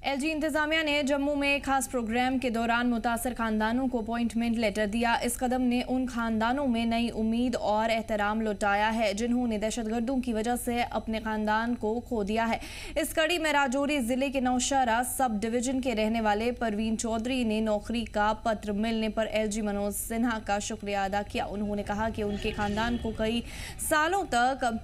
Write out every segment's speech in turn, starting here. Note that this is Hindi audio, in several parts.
एलजी इंतजामिया ने जम्मू में खास प्रोग्राम के दौरान मुतासर खानदानों को अपॉइंटमेंट लेटर दिया। इस कदम ने उन खानदानों में नई उम्मीद और एहतराम लौटाया है जिन्होंने दहशतगर्दों की वजह से अपने खानदान को खो दिया है। इस कड़ी में राजौरी जिले के नौशहरा सब डिवीजन के रहने वाले परवीन चौधरी ने नौकरी का पत्र मिलने पर एलजी मनोज सिन्हा का शुक्रिया अदा किया। उन्होंने कहा कि उनके खानदान को कई सालों तक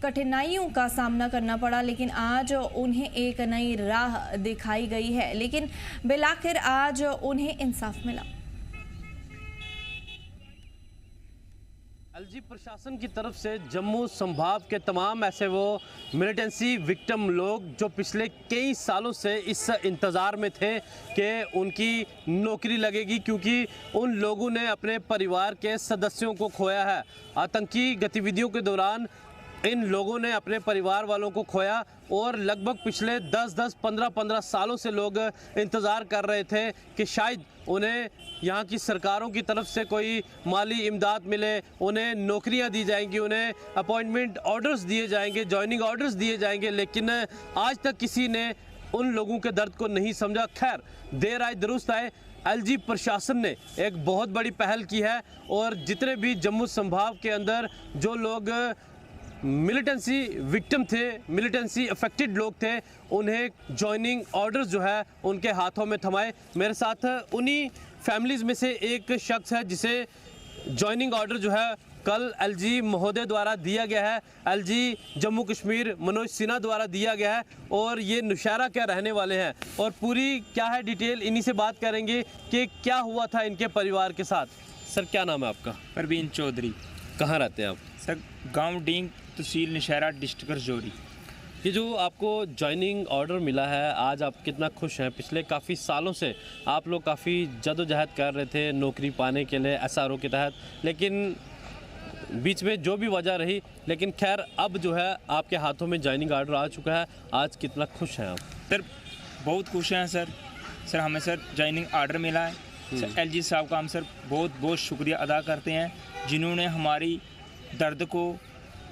कठिनाइयों का सामना करना पड़ा, लेकिन आज उन्हें एक नई राह दिखाई गई है, लेकिन बिलाखिर आज उन्हें इंसाफ मिला। एलजी प्रशासन की तरफ से जम्मू संभाग के तमाम ऐसे वो मिलिटेंसी विक्टिम लोग जो पिछले कई सालों से इस इंतज़ार में थे कि उनकी नौकरी लगेगी, क्योंकि उन लोगों ने अपने परिवार के सदस्यों को खोया है। आतंकी गतिविधियों के दौरान इन लोगों ने अपने परिवार वालों को खोया और लगभग पिछले 10-10, 15-15 सालों से लोग इंतज़ार कर रहे थे कि शायद उन्हें यहाँ की सरकारों की तरफ से कोई माली इमदाद मिले, उन्हें नौकरियाँ दी जाएंगी, उन्हें अपॉइंटमेंट ऑर्डर्स दिए जाएंगे, जॉइनिंग ऑर्डर्स दिए जाएंगे, लेकिन आज तक किसी ने उन लोगों के दर्द को नहीं समझा। खैर, देर आए दुरुस्त आए, एलजी प्रशासन ने एक बहुत बड़ी पहल की है और जितने भी जम्मू संभाग के अंदर जो लोग मिलिटेंसी विक्टिम थे, मिलिटेंसी अफेक्टेड लोग थे, उन्हें जॉइनिंग ऑर्डर्स जो है उनके हाथों में थमाए। मेरे साथ उन्हीं फैमिलीज़ में से एक शख्स है जिसे जॉइनिंग ऑर्डर जो है कल एलजी महोदय द्वारा दिया गया है, एलजी जम्मू कश्मीर मनोज सिन्हा द्वारा दिया गया है और ये नौशहरा के रहने वाले हैं और पूरी क्या है डिटेल इन्हीं से बात करेंगे कि क्या हुआ था इनके परिवार के साथ। सर, क्या नाम है आपका? परवीन चौधरी। कहाँ रहते हैं आप? सर, गांव डींग, तहसील नौशहरा, डिस्ट्रिक्ट राजौरी। ये जो आपको जॉइनिंग ऑर्डर मिला है, आज आप कितना खुश हैं? पिछले काफ़ी सालों से आप लोग काफ़ी जदोजहद कर रहे थे नौकरी पाने के लिए एसआरओ के तहत, लेकिन बीच में जो भी वजह रही, लेकिन खैर अब जो है आपके हाथों में जॉइनिंग ऑर्डर आ चुका है। आज कितना खुश हैं आप? सर, बहुत खुश हैं सर। हमें सर जॉइनिंग ऑर्डर मिला है। सर, एलजी साहब का हम सर बहुत बहुत शुक्रिया अदा करते हैं जिन्होंने हमारी दर्द को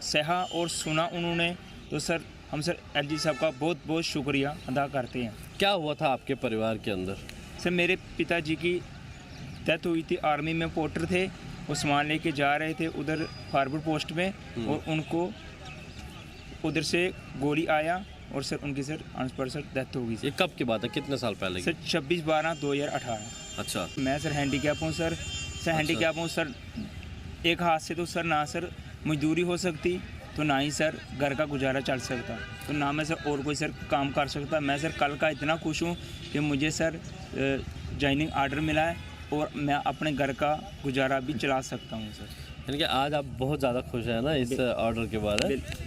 सहा और सुना उन्होंने। तो सर, हम सर एलजी साहब का बहुत बहुत शुक्रिया अदा करते हैं। क्या हुआ था आपके परिवार के अंदर? सर, मेरे पिताजी की डेथ हुई थी, आर्मी में पोर्टर थे, वो सामान लेके जा रहे थे उधर फॉरवर्ड पोस्ट में और उनको उधर से गोली आया और सर उनकी सर अनस्पॉट डेथ हो गई। ये कब की बात है, कितने साल पहले? सर 26/12/2018। अच्छा। मैं सर हैंडीकैप हूँ सर। हैंडीकैप हूँ सर। एक हाथ से तो सर ना सर मजदूरी हो सकती, तो ना ही सर घर का गुजारा चल सकता, तो ना मैं सर और कोई सर काम कर सकता। मैं सर कल का इतना खुश हूँ कि मुझे सर जॉइनिंग ऑर्डर मिला है और मैं अपने घर का गुजारा भी चला सकता हूँ सर। यानी कि आज आप बहुत ज़्यादा खुश हैं ना इस ऑर्डर के बाद?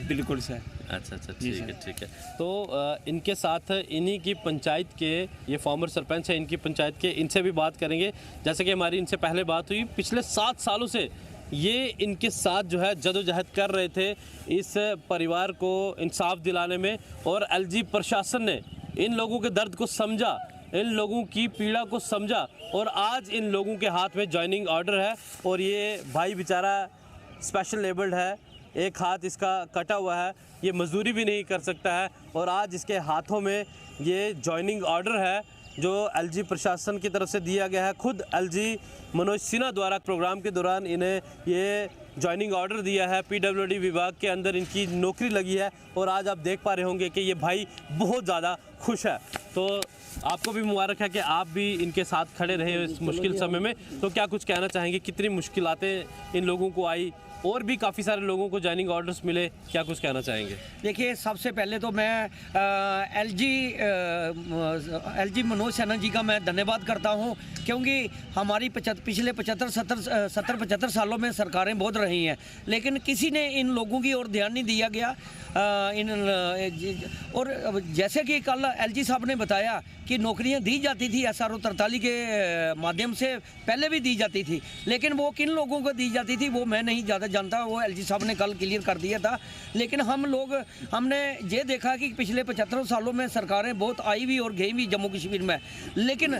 बिल्कुल सर। अच्छा, ठीक है। तो इनके साथ इन्हीं की पंचायत के, ये फॉर्मर सरपंच है इनकी पंचायत के, इनसे भी बात करेंगे। जैसे कि हमारी इनसे पहले बात हुई, पिछले 7 सालों से ये इनके साथ जो है जदोजहद कर रहे थे इस परिवार को इंसाफ दिलाने में, और एलजी प्रशासन ने इन लोगों के दर्द को समझा, इन लोगों की पीड़ा को समझा और आज इन लोगों के हाथ में जॉइनिंग ऑर्डर है। और ये भाई बेचारा स्पेशल लेबल्ड है, एक हाथ इसका कटा हुआ है, ये मजदूरी भी नहीं कर सकता है और आज इसके हाथों में ये जॉइनिंग ऑर्डर है जो एलजी प्रशासन की तरफ से दिया गया है। खुद एलजी मनोज सिन्हा द्वारा प्रोग्राम के दौरान इन्हें ये जॉइनिंग ऑर्डर दिया है। पीडब्ल्यूडी विभाग के अंदर इनकी नौकरी लगी है और आज आप देख पा रहे होंगे कि ये भाई बहुत ज़्यादा खुश है। तो आपको भी मुबारक है कि आप भी इनके साथ खड़े रहे इस मुश्किल समय में। तो क्या कुछ कहना चाहेंगे, कितनी मुश्किलातें इन लोगों को आई और भी काफ़ी सारे लोगों को जॉइनिंग ऑर्डर्स मिले, क्या कुछ कहना चाहेंगे? देखिए, सबसे पहले तो मैं एलजी मनोज सिन्हा जी का मैं धन्यवाद करता हूं, क्योंकि हमारी पिछले 75 सालों में सरकारें बहुत रही हैं, लेकिन किसी ने इन लोगों की ओर ध्यान नहीं दिया गया। और जैसे कि कल एलजी साहब ने बताया कि नौकरियां दी जाती थी एसआरओ 43 के माध्यम से, पहले भी दी जाती थी, लेकिन वो किन लोगों को दी जाती थी वो मैं नहीं ज़्यादा जानता, वो एलजी साहब ने कल क्लियर कर दिया था। लेकिन हमने ये देखा कि पिछले 75 सालों में सरकारें बहुत आई भी और गई भी जम्मू कश्मीर में, लेकिन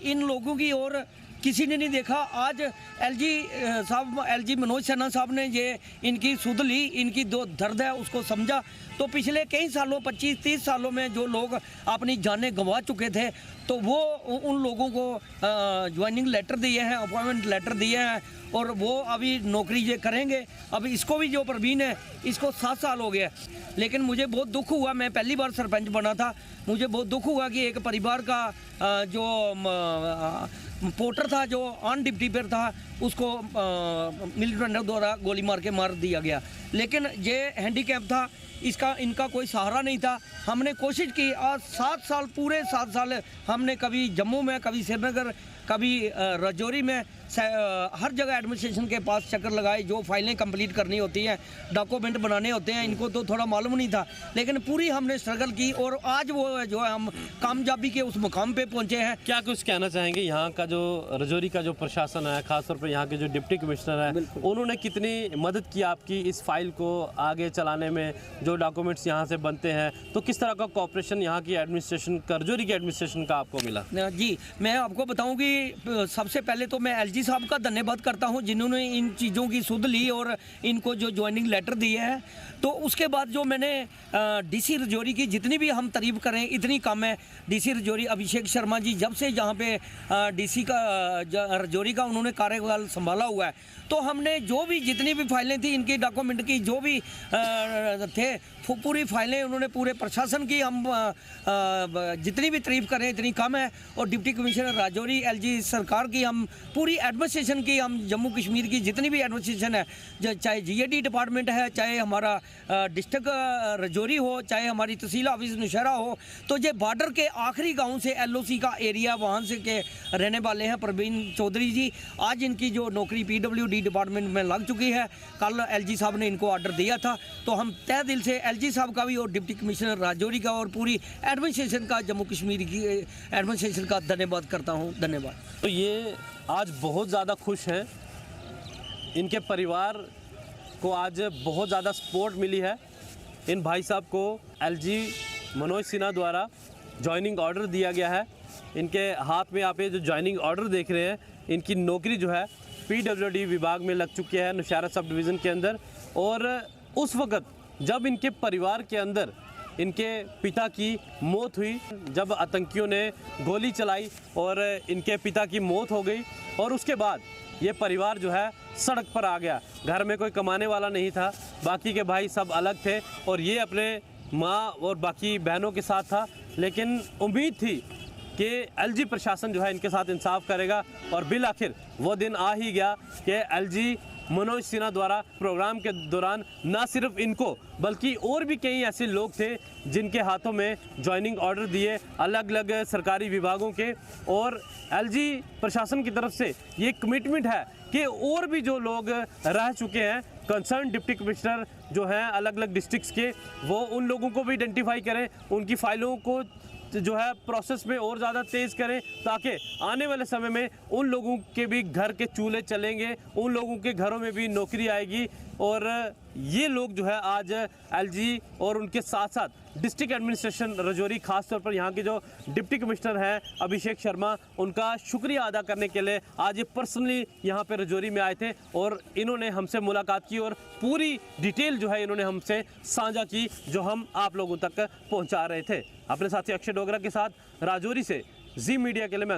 इन लोगों की ओर किसी ने नहीं देखा। आज एलजी मनोज सिन्हा साहब ने ये इनकी सुध ली, इनकी जो दर्द है उसको समझा। तो पिछले कई सालों 25-30 सालों में जो लोग अपनी जानें गंवा चुके थे, तो वो उन लोगों को ज्वाइनिंग लेटर दिए हैं, अपॉइंटमेंट लेटर दिए हैं, और वो अभी नौकरी ये करेंगे। अभी इसको भी, जो प्रवीण है, इसको 7 साल हो गया। लेकिन मुझे बहुत दुख हुआ, मैं पहली बार सरपंच बना था, मुझे बहुत दुख हुआ कि एक परिवार का जो पोर्टर था, जो ऑन ड्यूटी पर था, उसको मिलिटेंट द्वारा गोली मार के मार दिया गया। लेकिन ये हैंडीकैप था, इनका कोई सहारा नहीं था। हमने कोशिश की, आज 7 साल, पूरे 7 साल हमने कभी जम्मू में, कभी श्रीनगर, कभी राजौरी में, हर जगह एडमिनिस्ट्रेशन के पास चक्कर लगाए। जो फाइलें कंप्लीट करनी होती हैं, डॉक्यूमेंट बनाने होते हैं, इनको तो थोड़ा मालूम नहीं था, लेकिन पूरी हमने स्ट्रगल की, और आज वो जो है हम कामयाबी के उस मुकाम पे पहुंचे हैं। क्या कुछ कहना चाहेंगे यहाँ का जो राजौरी का जो प्रशासन है, खासतौर पर यहाँ के जो डिप्टी कमिश्नर है, उन्होंने कितनी मदद की आपकी इस फाइल को आगे चलाने में? जो डॉक्यूमेंट्स यहाँ से बनते हैं, तो किस तरह का कॉपरेशन यहाँ की एडमिनिस्ट्रेशन, राजौरी की एडमिनिस्ट्रेशन का आपको मिला? जी, मैं आपको बताऊं कि सबसे पहले तो मैं एलजी साहब का धन्यवाद करता हूं, जिन्होंने इन चीज़ों की सुध ली और इनको जो ज्वाइनिंग लेटर दिए हैं। तो उसके बाद जो मैंने डीसी राजौरी की जितनी भी हम तारीफ करें इतनी कम है। डीसी राजौरी अभिषेक शर्मा जी जब से यहाँ पे डीसी का राजौरी का उन्होंने कार्यकाल संभाला हुआ है, तो हमने जो भी जितनी भी फाइलें थी, इनकी डॉक्यूमेंट की जो भी थे, पूरी फाइलें उन्होंने, पूरे प्रशासन की हम जितनी भी तारीफ करें इतनी कम है। और डिप्टी कमिश्नर राजौरी, एलजी सरकार की हम पूरी एडमिनिस्ट्रेशन की, हम जम्मू कश्मीर की जितनी भी एडमिनिस्ट्रेशन है, चाहे जीएडी डिपार्टमेंट है, चाहे हमारा डिस्ट्रिक्ट राजौरी हो, चाहे हमारी तहसील ऑफिस नौशहरा हो, तो ये बॉर्डर के आखिरी गांव से एलओसी का एरिया, वहाँ से के रहने वाले हैं प्रवीण चौधरी जी। आज इनकी जो नौकरी पीडब्ल्यूडी डिपार्टमेंट में लग चुकी है, कल एलजी साहब ने इनको ऑर्डर दिया था। तो हम तहे दिल से एलजी साहब का भी और डिप्टी कमिश्नर राजौरी का और पूरी एडमिनिस्ट्रेशन का, जम्मू कश्मीर की एडमिनिस्ट्रेशन का धन्यवाद करता हूँ। धन्यवाद। तो ये आज बहुत ज़्यादा खुश हैं, इनके परिवार को आज बहुत ज़्यादा सपोर्ट मिली है। इन भाई साहब को एलजी मनोज सिन्हा द्वारा जॉइनिंग ऑर्डर दिया गया है। इनके हाथ में आप ये जो जॉइनिंग ऑर्डर देख रहे हैं, इनकी नौकरी जो है पीडब्ल्यूडी विभाग में लग चुकी है, नौशहरा सब डिवीज़न के अंदर। और उस वक़्त जब इनके परिवार के अंदर इनके पिता की मौत हुई, जब आतंकियों ने गोली चलाई और इनके पिता की मौत हो गई, और उसके बाद ये परिवार जो है सड़क पर आ गया। घर में कोई कमाने वाला नहीं था, बाकी के भाई सब अलग थे, और ये अपने माँ और बाकी बहनों के साथ था। लेकिन उम्मीद थी कि एलजी प्रशासन जो है इनके साथ इंसाफ करेगा, और बिल आखिर वो दिन आ ही गया कि एलजी मनोज सिन्हा द्वारा प्रोग्राम के दौरान न सिर्फ इनको बल्कि और भी कई ऐसे लोग थे जिनके हाथों में जॉइनिंग ऑर्डर दिए अलग अलग सरकारी विभागों के। और एलजी प्रशासन की तरफ से ये कमिटमेंट है कि और भी जो लोग रह चुके हैं, कंसर्न डिप्टी कमिश्नर जो हैं अलग अलग डिस्ट्रिक्ट्स के, वो उन लोगों को भी आइडेंटिफाई करें, उनकी फाइलों को जो है प्रोसेस में और ज़्यादा तेज़ करें, ताकि आने वाले समय में उन लोगों के भी घर के चूल्हे चलेंगे, उन लोगों के घरों में भी नौकरी आएगी। और ये लोग जो है आज एलजी और उनके साथ साथ डिस्ट्रिक्ट एडमिनिस्ट्रेशन राजौरी, खासतौर पर यहाँ के जो डिप्टी कमिश्नर हैं अभिषेक शर्मा, उनका शुक्रिया अदा करने के लिए आज ये पर्सनली यहाँ पे राजौरी में आए थे, और इन्होंने हमसे मुलाकात की और पूरी डिटेल जो है इन्होंने हमसे साझा की, जो हम आप लोगों तक पहुँचा रहे थे। अपने साथी अक्षय डोगरा के साथ राजौरी से जी मीडिया के लिए मैं